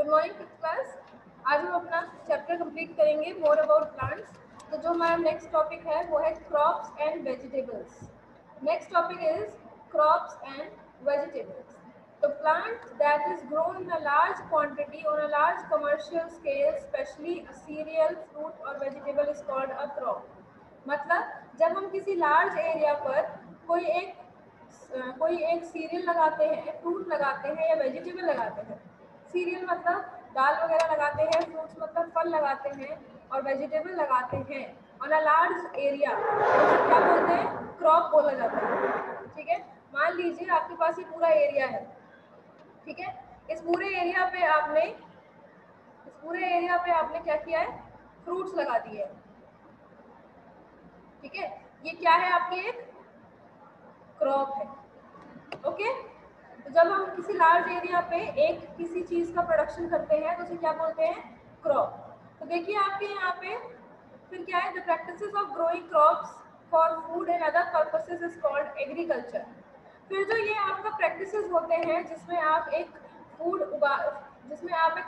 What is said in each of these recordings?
Good morning fifth class. आज हम अपना चैप्टर कंप्लीट करेंगे मोर अबाउट प्लांट्स। तो जो हमारा नेक्स्ट टॉपिक है वो है crops and vegetables. Next topic is crops and vegetables. तो plant that is grown in a large quantity on a large commercial scale, specially a cereal, fruit और vegetable is called a crop. मतलब जब हम किसी large area पर कोई एक serial लगाते हैं, फ्रूट लगाते हैं या वेजिटेबल लगाते हैं। सीरियल मतलब दाल वगैरह लगाते हैं, फ्रूट्स मतलब फल लगाते हैं, और वेजिटेबल लगाते हैं ऑन अ लार्ज एरिया, तो क्या बोलते हैं? क्रॉप बोला जाता है। ठीक है, मान लीजिए आपके पास ये पूरा एरिया है। ठीक है, इस पूरे एरिया पे आपने क्या किया है? फ्रूट्स लगा दिए हैं। ठीक है, ये क्या है? आपकी एक क्रॉप है। ओके, तो जब हम किसी लार्ज एरिया पे किसी चीज का प्रोडक्शन करते हैं तो उसे क्या बोलते हैं? क्रॉप। तो देखिए आपके यहाँ पे फिर क्या है? The practices of growing crops for food and other purposes is called agriculture. फिर जो ये आपका प्रैक्टिसेस होते हैं जिसमें आप एक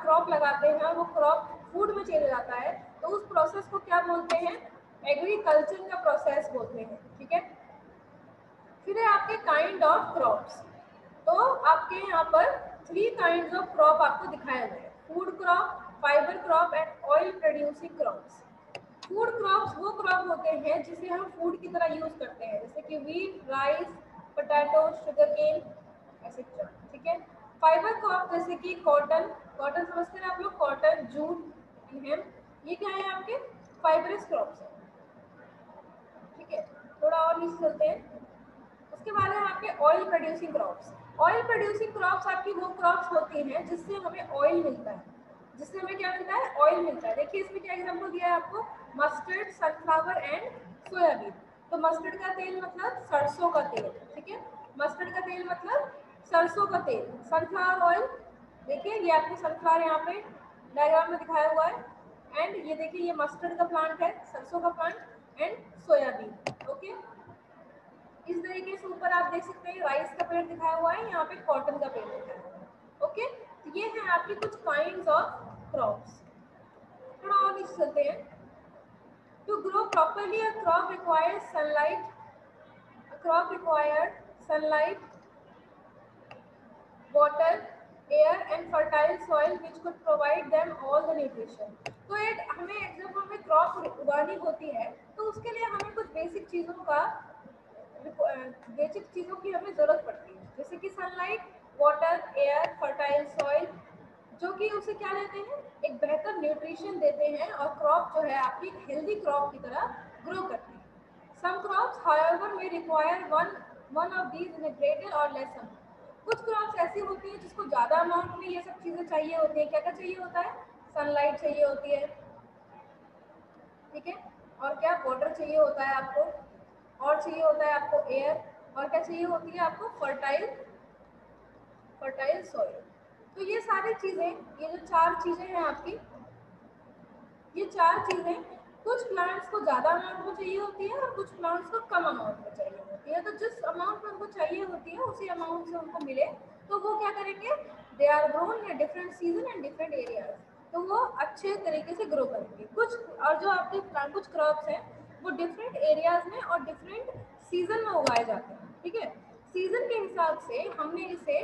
क्रॉप लगाते हैं और वो क्रॉप फूड में चले जाता है, तो उस प्रोसेस को क्या बोलते हैं? एग्रीकल्चर का प्रोसेस बोलते हैं। ठीक है, फिर है आपके काइंड ऑफ क्रॉप्स। तो आपके यहाँ पर 3 काइंड्स ऑफ क्रॉप आपको दिखाया गया है: food crop, fibre crop and oil producing crops. Food crops वो क्रॉप होते हैं जिसे हम फूड की तरह यूज करते हैं, जैसे कि wheat, rice, potato, sugar cane, etcetera. ठीक है, फाइबर क्रॉप जैसे कि कॉटन, कॉटन समझते हैं आप लोग, कॉटन, जूट एंड हेम्प, ये क्या है? आपके फाइबरस क्रॉप्स है। ठीक है, थोड़ा और नीचे चलते हैं। उसके बाद है आपके oil producing crops. Oil producing crops आपकी वो क्रॉप्स होती हैं जिससे हमें ऑयल मिलता है। जिससे हमें क्या मिलता है? ऑयल मिलता है। देखिए इसमें क्या एग्जांपल दिया है आपको? Mustard, sunflower and soybean. तो मस्टर्ड का तेल मतलब सरसों का तेल। ठीक है, मस्टर्ड का तेल मतलब सरसों का तेल। सनफ्लावर ऑयल, देखिए ये आपको सनफ्लावर यहाँ पे डायग्राम में दिखाया हुआ है। एंड ये देखिए ये मस्टर्ड का प्लांट है, सरसों का प्लांट, एंड सोयाबीन। ओके, इस तरीके से ऊपर आप देख सकते हैं राइस का पेड़ दिखाया हुआ है, यहाँ पे कॉटन का पेड़ दिखाया हुआ है। ओके, तो ये है आपकी कुछ काइंड्स ऑफ क्रॉप्स। थोड़ा और नीचे चलते हैं। To grow properly a crop requires sunlight, water, air and fertile soil which could provide them all the nutrition। तो जब हमें क्रॉप उगानी होती है तो उसके लिए हमें कुछ बेसिक चीज़ों की हमें ज़रूरत पड़ती है, जैसे कि sunlight, water, air, fertile soil, जो कि उसे क्या देते हैं? एक बेहतर न्यूट्रिशन देते हैं, और क्रॉप जो है आपकी हेल्दी क्रॉप की तरह ग्रो करती है। Some crops however may require one of these in a greater or less amount. कुछ क्रॉप्स ऐसी होती है जिसको ज़्यादा अमाउंट में ये सब चीज़ें चाहिए होती है। क्या क्या चाहिए होता है? सनलाइट चाहिए होती है। ठीक है, और क्या? वाटर चाहिए होता है आपको, और चाहिए होता है आपको एयर, और क्या चाहिए होती है आपको? Fertile soil. तो ये सारी चीज़ें, ये जो 4 चीज़ें हैं आपकी, ये 4 चीज़ें कुछ प्लांट्स को ज़्यादा अमाउंट में चाहिए होती है और कुछ प्लांट्स को कम अमाउंट में चाहिए होती है। तो जिस अमाउंट में उनको चाहिए होती है उसी अमाउंट से उनको मिले तो वो क्या करेंगे? They are grown in different season and different areas. तो वो अच्छे तरीके से ग्रो करेंगे। और जो आपके कुछ क्रॉप्स हैं वो डिफरेंट एरियाज में और डिफरेंट सीजन में उगाए जाते हैं। ठीक है, सीजन के हिसाब से हमने इसे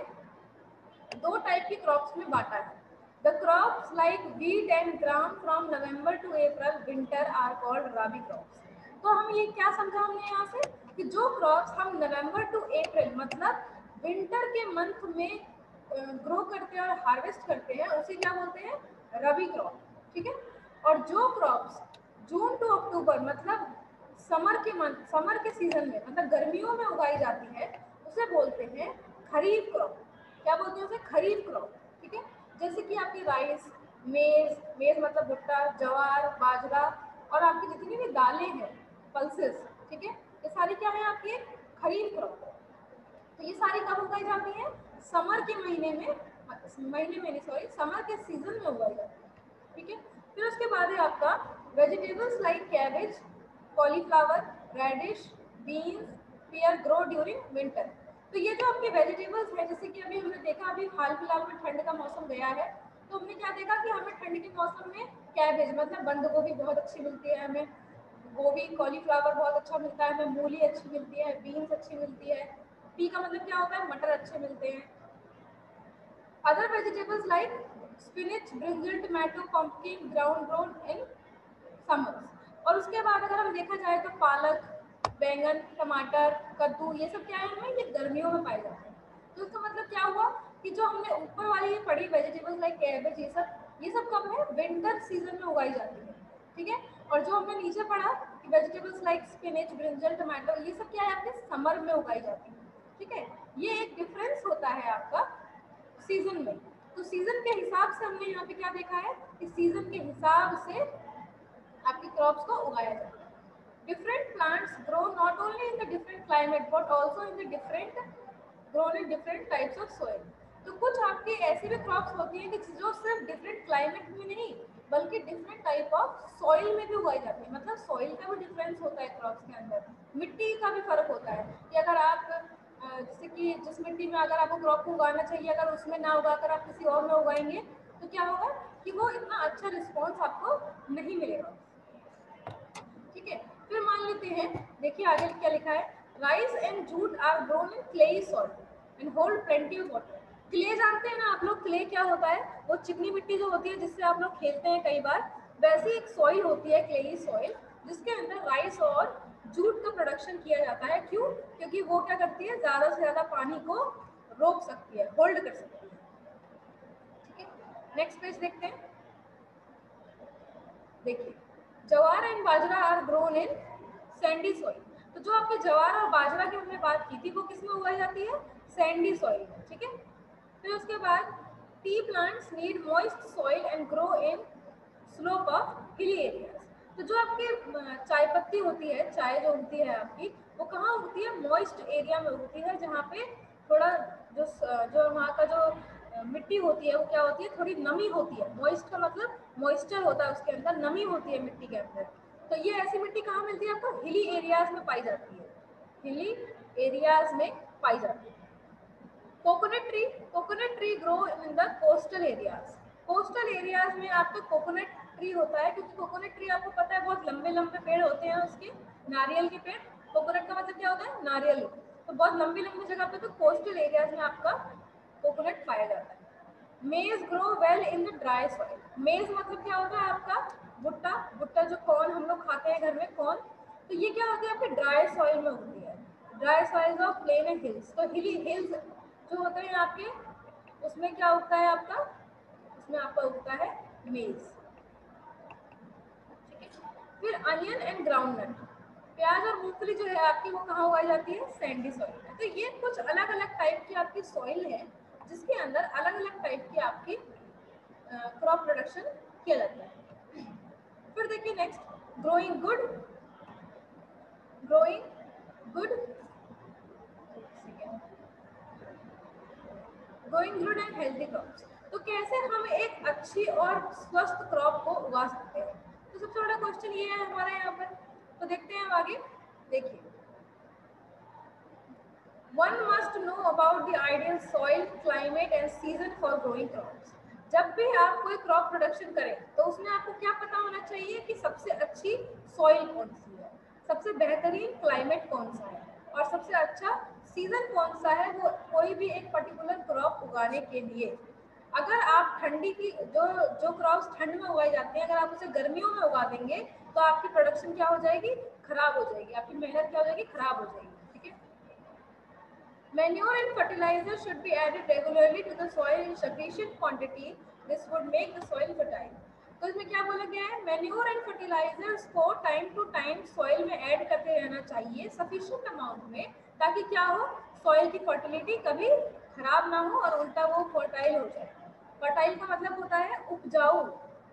2 टाइप की क्रॉप्स में बांटा है। The crops like wheat and gram from November to April winter are called rabi crops. तो हम ये क्या समझा हमने यहाँ से कि जो क्रॉप्स हम नवंबर टू अप्रैल मतलब विंटर के मंथ में ग्रो करते हैं और हार्वेस्ट करते हैं उसे क्या बोलते हैं? रबी क्रॉप। ठीक है, और जो क्रॉप्स जून टू अक्टूबर मतलब समर के सीजन में मतलब गर्मियों में उगाई जाती है उसे बोलते हैं खरीफ क्रॉप। क्या बोलते हैं उसे? खरीफ क्रॉप। ठीक है, जैसे कि आपकी राइस, मेज मतलब भुट्टा, ज्वार, बाजरा, और आपकी जितनी भी दालें हैं, पल्सेस। ठीक है, ये सारी क्या है? आपकी खरीफ क्रॉप। तो ये सारी कब उगाई जाती है? समर के समर के सीजन में उगाई जाती है। ठीक है, फिर उसके बाद है आपका vegetables like cabbage, cauliflower, radish, beans, pear grow during winter. तो ये जो आपके वेजिटेबल्स हैं, जैसे कि अभी हमने देखा अभी हाल फिलहाल में ठंड का मौसम गया है, तो हमने क्या देखा कि हमें ठंड के मौसम में कैबेज मतलब बंद गोभी बहुत अच्छी मिलती है, हमें गोभी कॉलीफ्लावर बहुत अच्छा मिलता है, हमें मूली अच्छी मिलती है, बीन्स अच्छी मिलती है। पी का मतलब क्या होता है, मटर अच्छे मिलते हैं। Other vegetables like spinach, brinjal, tomato, pumpkin, ground grown in summers. और उसके बाद अगर हम देखा जाए तो पालक, बैंगन, टमाटर, कद्दू, ये सब क्या है, ये गर्मियों में पाए जाते हैं। तो इसका मतलब क्या हुआ कि जो हमने ऊपर वाली ये पढ़ी वेजिटेबल्स लाइक कैबेज, ये सब कब है, विंटर सीजन में उगाई जाती है, ठीक है। और जो हमने नीचे पढ़ा कि vegetables like spinach, brinjal, tomato, ये सब क्या है, आपके समर में उगाई जाती है, ठीक है। ये एक डिफरेंस होता है आपका सीजन में। तो सीजन के हिसाब से हमने यहाँ पे क्या देखा है कि सीजन के हिसाब से आपकी क्रॉप्स को उगाया जाता है। Different plants grow not only in the different climate but also in the different grown in different types of soil. तो कुछ आपकी ऐसी भी क्रॉप्स होती हैं कि जो सिर्फ डिफरेंट क्लाइमेट में नहीं बल्कि डिफरेंट टाइप ऑफ सॉइल में भी उगाई जाती है। मतलब सॉइल का भी डिफरेंस होता है क्रॉप्स के अंदर, मिट्टी का भी फर्क होता है कि अगर आप जैसे कि जिस मिट्टी में अगर आपको क्रॉप को उगाना चाहिए अगर उसमें ना उगाकर आप किसी और में उगाएंगे तो क्या होगा कि वो इतना अच्छा रिस्पॉन्स आपको नहीं मिलेगा, ठीक है। फिर मान लेते हैं, देखिए आगे क्या लिखा है, rice and jute are grown in clayey soil and hold plenty of water. Clay जानते हैं ना आप लोग, क्ले क्या होता है, वो चिकनी मिट्टी जो होती है जिससे आप लोग खेलते हैं कई बार, वैसी एक सॉइल होती है क्लेई सॉइल जिसके अंदर राइस और जूट का प्रोडक्शन किया जाता है। क्यों? क्योंकि वो क्या करती है, ज्यादा से ज्यादा पानी को रोक सकती है, होल्ड कर सकती है, ठीक है। नेक्स्ट पेज देखते हैं। देखिए jowar and bajra are grown in sandy soil. तो जो आपके जवार और बाजरा की हमने बात की थी वो किस में उगाई जाती है, सैंडी सॉइल में, ठीक है। फिर उसके बाद T plants need moist soil and grow in slope of hilly areas. तो जो आपकी चाय पत्ती होती है, चाय जो उगती है आपकी, वो कहाँ उगती है, मॉइस्ट एरिया में उगती है जहाँ पे थोड़ा जो जो वहाँ का जो मिट्टी होती है वो क्या होती है, थोड़ी नमी होती है। मॉइस्ट का मतलब मॉइस्चर होता है उसके अंदर, नमी होती है मिट्टी के अंदर। तो ये ऐसी मिट्टी कहाँ मिलती है आपको, हिली एरियाज में पाई जाती है, हिली एरियाज में पाई जाती है। Coconut tree grow in the coastal areas. Coastal areas में आपका कोकोनट ट्री होता है क्योंकि कोकोनट ट्री आपको पता है बहुत लंबे लंबे पेड़ होते हैं उसके, नारियल के पेड़। कोकोनट का मतलब क्या होता है, नारियल। तो बहुत लंबी लंबी जगह पे तो कोस्टल एरियाज में आपका कोकोनट पाया जाता है। मेज grow well in the dry soil. मेज मतलब क्या होता है आपका, भुट्टा, भुट्टा जो कॉर्न हम लोग खाते हैं घर में, कॉर्न। तो ये क्या होती है आपके ड्राई सॉइल में होती है, dry soils of plain and hills. तो हिली हिल्स जो होते हैं आपके, उसमें क्या उगता है आपका, उसमें आपका उगता है मेज, ठीक है। फिर अनियन एंड ग्राउंडनट, प्याज और मूंगफली जो है आपकी वो कहाँ उगाई जाती है, सैंडी सॉइल में। तो ये कुछ अलग अलग टाइप की आपकी सॉइल है जिसके अंदर अलग अलग टाइप की आपकी क्रॉप प्रोडक्शन किया जाता है। फिर देखिए next, growing good growing good and healthy crops. तो कैसे हम एक अच्छी और स्वस्थ क्रॉप को उगा सकते हैं, तो सबसे बड़ा क्वेश्चन ये है हमारा यहाँ पर। तो देखते हैं हम आगे। देखिए, one must know about the ideal soil, climate and season for growing crops. जब भी आप कोई क्रॉप प्रोडक्शन करें तो उसमें आपको क्या पता होना चाहिए कि सबसे अच्छी सॉइल कौन सी है, सबसे बेहतरीन क्लाइमेट कौन सा है और सबसे अच्छा सीजन कौन सा है वो कोई भी एक पर्टिकुलर क्रॉप उगाने के लिए। अगर आप ठंडी की जो जो क्रॉप्स ठंड में उगाई जाती हैं अगर आप उसे गर्मियों में उगा देंगे तो आपकी प्रोडक्शन क्या हो जाएगी, खराब हो जाएगी, आपकी मेहनत क्या हो जाएगी, खराब हो जाएगी, ठीक है। Manure and fertilizer should be added regularly to the soil in sufficient quantity. This would make the soil fertile. तो इसमें क्या बोला गया है, मैन्योर एंड फर्टिलाइजर्स को टाइम टू टाइम सॉइल में ऐड करते रहना चाहिए सफिशिएंट अमाउंट में, ताकि क्या हो, सॉइल की फर्टिलिटी कभी खराब ना हो और उल्टा वो फर्टाइल हो जाए। फर्टाइल का मतलब होता है उपजाऊ।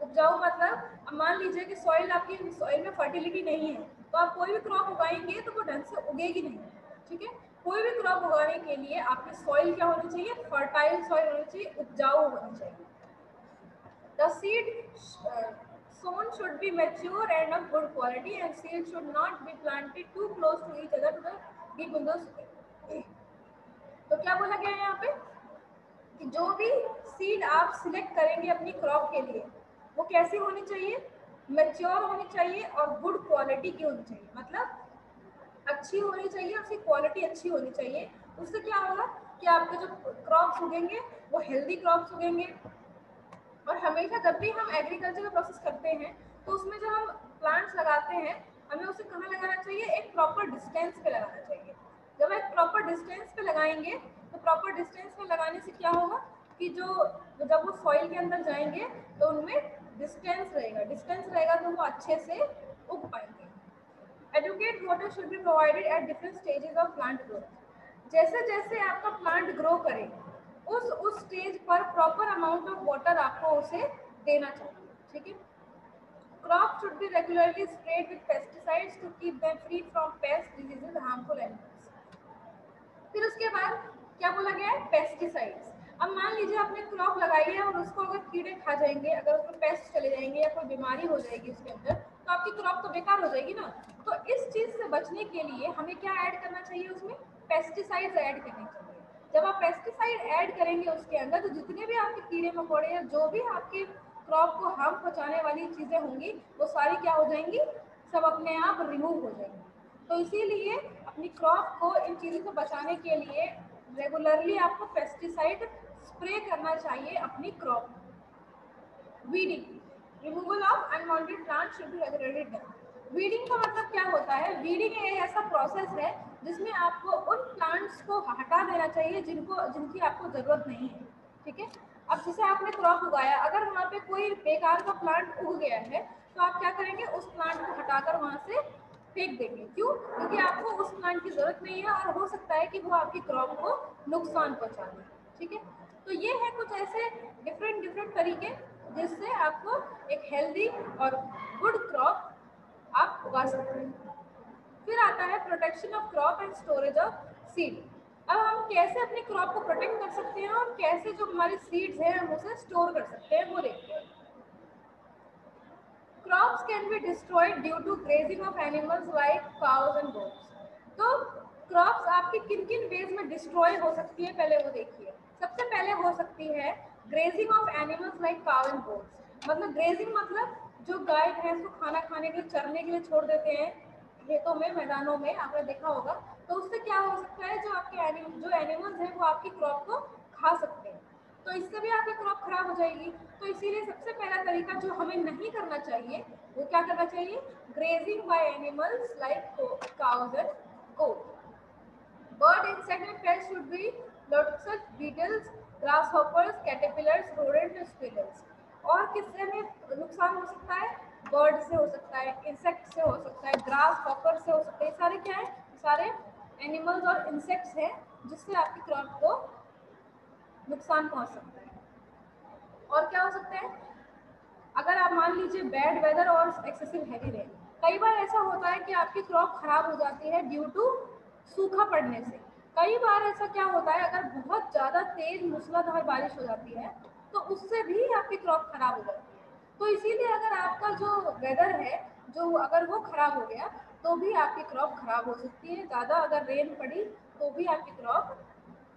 उपजाऊ मतलब अब मान लीजिए कि सॉइल आपकी सॉइल में फर्टिलिटी नहीं है तो आप कोई भी क्रॉप उगाएंगे तो वो ढंग से उगेगी नहीं, ठीक है। कोई भी क्रॉप उगाने के लिए आपकी सॉइल क्या होनी चाहिए, फर्टाइल सॉइल होनी चाहिए, उपजाऊ होनी चाहिए। The seed sown should be mature and of good quality and seeds should not be planted too close to each other to the deep in the soil. तो क्या बोला गया है यहाँ पे कि जो भी सीड आप सिलेक्ट करेंगे अपनी क्रॉप के लिए वो कैसी होनी चाहिए, मैच्योर होनी चाहिए और गुड क्वालिटी की होनी चाहिए, मतलब अच्छी होनी चाहिए, उसकी क्वालिटी अच्छी होनी चाहिए। उससे क्या होगा कि आपके जो क्रॉप्स उगेंगे वो हेल्दी क्रॉप्स उगेंगे। और हमेशा जब भी हम एग्रीकल्चर का प्रोसेस करते हैं तो उसमें जब हम प्लांट्स लगाते हैं हमें उसे कहाँ लगाना चाहिए, एक प्रॉपर डिस्टेंस पे लगाना चाहिए। जब एक प्रॉपर डिस्टेंस पे लगाएंगे तो प्रॉपर डिस्टेंस में लगाने से क्या होगा कि जो जब वो सॉइल के अंदर जाएंगे तो उनमें डिस्टेंस रहेगा तो वो अच्छे से उग पाएंगे। Adequate water should be provided at different stages of plant growth. जैसे जैसे आपका प्लांट ग्रो करे उस स्टेज पर प्रॉपर अमाउंट ऑफ वाटर आपको उसे देना चाहिए, ठीक है। Crop should be regularly spread with pesticides to keep them free from pest diseases harmful animals. फिर उसके बाद क्या बोला गया है, पेस्टिसाइड्स। अब मान लीजिए आपने क्रॉप लगाई है और उसको अगर कीड़े खा जाएंगे, अगर उसमें पेस्ट चले जाएंगे या कोई बीमारी हो जाएगी उसके अंदर, तो आपकी क्रॉप तो बेकार हो जाएगी ना। तो इस चीज से बचने के लिए हमें क्या ऐड करना चाहिए, उसमें पेस्टिसाइड्स ऐड करने चाहिए। जब आप पेस्टिसाइड ऐड करेंगे उसके अंदर तो जितने भी आपके कीड़े मकोड़े या जो भी आपकी क्रॉप को हार्म पहुंचाने वाली चीजें होंगी वो सारी क्या हो जाएंगी, सब अपने आप रिमूव हो जाएंगी। तो इसीलिए अपनी क्रॉप को इन चीज़ों से बचाने के लिए रेगुलरली आपको पेस्टिसाइड स्प्रे करना चाहिए अपनी क्रॉप में। Weeding, removal of unwanted plant should be regularly done. Weeding का मतलब क्या होता है, वीडिंग एक ऐसा प्रोसेस है जिसमें आपको उन प्लांट्स को हटा देना चाहिए जिनकी आपको ज़रूरत नहीं है, ठीक है। अब जैसे आपने क्रॉप उगाया, अगर वहाँ पे कोई बेकार का प्लांट उग गया है तो आप क्या करेंगे, उस प्लांट को हटाकर वहाँ से फेंक देंगे। क्यों? क्योंकि आपको उस प्लांट की जरूरत नहीं है और हो सकता है कि वो आपकी क्रॉप को नुकसान पहुंचा दे, ठीक है। तो ये है कुछ ऐसे डिफरेंट डिफरेंट तरीके जिससे आपको एक हेल्दी और गुड क्रॉप आप उगा सकते हैं। फिर आता है protection of crop and storage of seed. अब हम कैसे अपनी क्रॉप को प्रोटेक्ट कर सकते हैं और कैसे जो हमारी सीड्स हैं हम उसे स्टोर कर सकते हैं वो देखते हैं। Crops can be destroyed due to grazing of animals like cows and goats. तो क्रॉप्स आपकी किन किन वेज में डिस्ट्रॉय हो सकती है पहले वो देखिए। सबसे पहले हो सकती है grazing of animals like cow and goats. मतलब ग्रेजिंग मतलब जो गाय भैंस को खाना खाने के लिए चरने के लिए छोड़ देते हैं खेतों में मैदानों में, आपने देखा होगा। तो उससे क्या हो सकता है, जो आपके जो एनिमल्स हैं वो आपकी क्रॉप को खा सकते हैं, तो इससे भी आपकी क्रॉप खराब हो जाएगी। तो इसीलिए सबसे पहला तरीका जो हमें नहीं करना चाहिए वो क्या करना चाहिए, grazing by animals like cows and goat. Bird insect and pest should be lotus, beetles, grasshoppers, caterpillars, rodent and squirrels. और किससे में नुकसान हो सकता है, बर्ड से हो सकता है, इंसेक्ट से हो सकता है, ग्रास हॉपर से हो सकता है। सारे क्या है, सारे एनिमल्स और इंसेक्ट्स हैं जिससे आपकी क्रॉप को नुकसान पहुंच सकता है। और क्या हो सकता है, अगर आप मान लीजिए बैड वेदर और एक्सेसिव हैवी रेन, कई बार ऐसा होता है कि आपकी क्रॉप खराब हो जाती है ड्यू टू सूखा पड़ने से। कई बार ऐसा क्या होता है, अगर बहुत ज़्यादा तेज मूसलाधार बारिश हो जाती है तो उससे भी आपकी क्रॉप खराब हो जाती है। तो इसीलिए अगर आपका जो वेदर है जो अगर वो खराब हो गया तो भी आपकी क्रॉप खराब हो सकती है। ज़्यादा अगर रेन पड़ी तो भी आपकी क्रॉप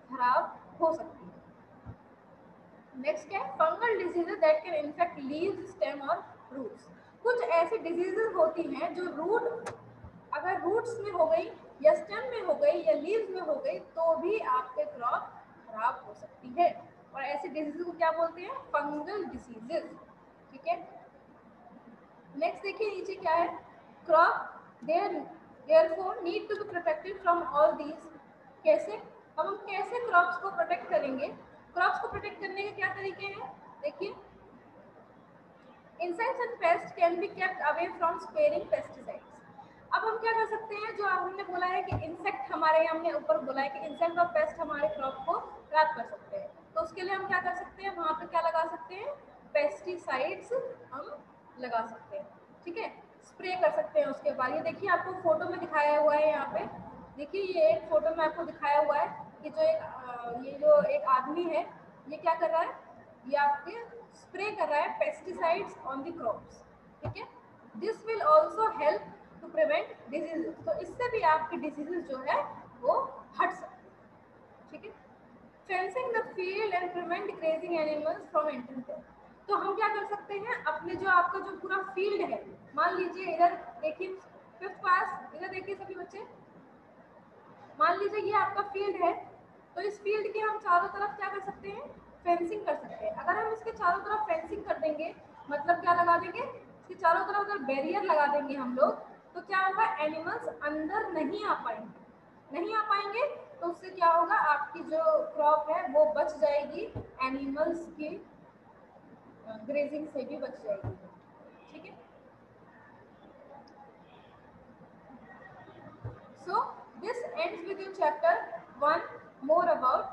खराब हो सकती है। नेक्स्ट क्या है, fungal diseases that can infect leaves, stem और रूट्स। कुछ ऐसी डिजीजेज होती हैं जो रूट, अगर रूट्स में हो गई या स्टेम में हो गई या लीव्स में हो गई तो भी आपके क्रॉप खराब हो सकती है। और ऐसी डिजीजेज को क्या बोलते हैं, फंगल डिसीजेज, ठीक है। नेक्स्ट देखिए नीचे क्या है, crop therefore need to be protected from all these. कैसे, अब हम कैसे क्रॉप्स को प्रोटेक्ट करेंगे। क्रॉप्स को प्रोटेक्ट करने के क्या तरीके हैं, देखिए। Insects and paste can be kept away from sparing pesticides. अब हम क्या कर सकते हैं, जो हमने बोला है कि इंसेक्ट हमारे, हमने ऊपर बोला है कि इंसेक्ट और पेस्ट हमारे क्रॉप को खराब कर सकते हैं, तो उसके लिए हम क्या कर सकते हैं, वहाँ पे क्या लगा सकते हैं, पेस्टिसाइड्स हम लगा सकते हैं, ठीक है। स्प्रे कर सकते हैं उसके बाद। ये देखिए आपको फोटो में दिखाया हुआ है, यहाँ पे देखिए ये एक फोटो में आपको दिखाया हुआ है कि ये जो एक आदमी है ये क्या कर रहा है, ये आपके स्प्रे कर रहा है पेस्टिसाइड्स ऑन द क्रॉप्स, ठीक है। This will also help to prevent diseases. तो इससे भी आपकी डिजीजेज जो है वो हट सकती है, ठीक है। Fencing the field and prevent grazing animals from entering there. तो हम क्या कर सकते हैं, अपने जो आपका जो पूरा फील्ड है, मान लीजिए इधर देखिए फिफ्थ क्लास, इधर देखिए सभी बच्चे, मान लीजिए ये आपका फील्ड है, तो इस फील्ड के हम चारों तरफ क्या कर सकते हैं, फेंसिंग कर सकते हैं। अगर हम इसके चारों तरफ फेंसिंग कर देंगे, मतलब क्या लगा देंगे, इसके चारों तरफ अगर बैरियर लगा देंगे हम लोग, तो क्या होगा, एनिमल्स अंदर नहीं आ पाएंगे, नहीं आ पाएंगे, तो उससे क्या होगा, आपकी जो क्रॉप है वो बच जाएगी, एनिमल्स की ग्रेजिंग से भी बच जाएगी। ठीक है, so this ends with your chapter 1 more about